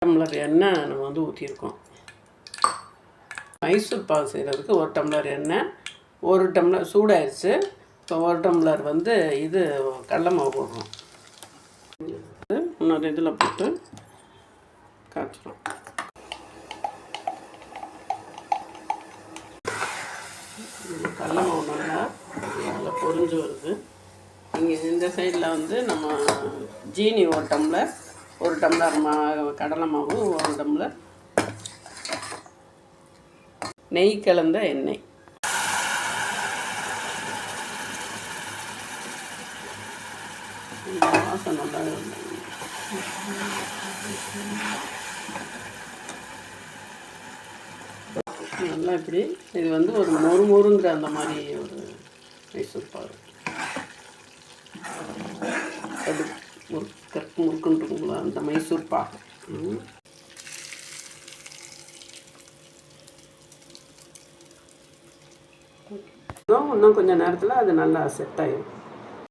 Tumbler எண்ணெய் நம்ம வந்து ஊற்றிருக்கோம். மைசூர் பாகு செய்கிறதுக்கு 1 டம்ளர் எண்ணெய், 1 டம்ளர் சூடாயிடுச்சு. இப்போ 1 டம்ளர் வந்து இது கடலை மாவு போடுறோம். இன்னொரு இதில் போட்டு காய்ச்சிரும். கடலை மாவு நல்லா பொரிஞ்சு வருது. இங்கே இந்த சைடில் வந்து நம்ம ஜீனி 1 டம்ளர், 1 டம்ளர் கடலை மாவு, 1 டம்ளர் நெய் கலந்த எண்ணெய். வாசம் நல்லா இப்படி இது வந்து ஒரு மொறுங்கிற அந்த மாதிரி ஒரு மைசூர் பாகு. அது முறுக்குன்ட்டுங்களா அந்த மைசூர் பாகு. இன்னும் கொஞ்சம் நேரத்தில் அது நல்லா செட் ஆகிடும்.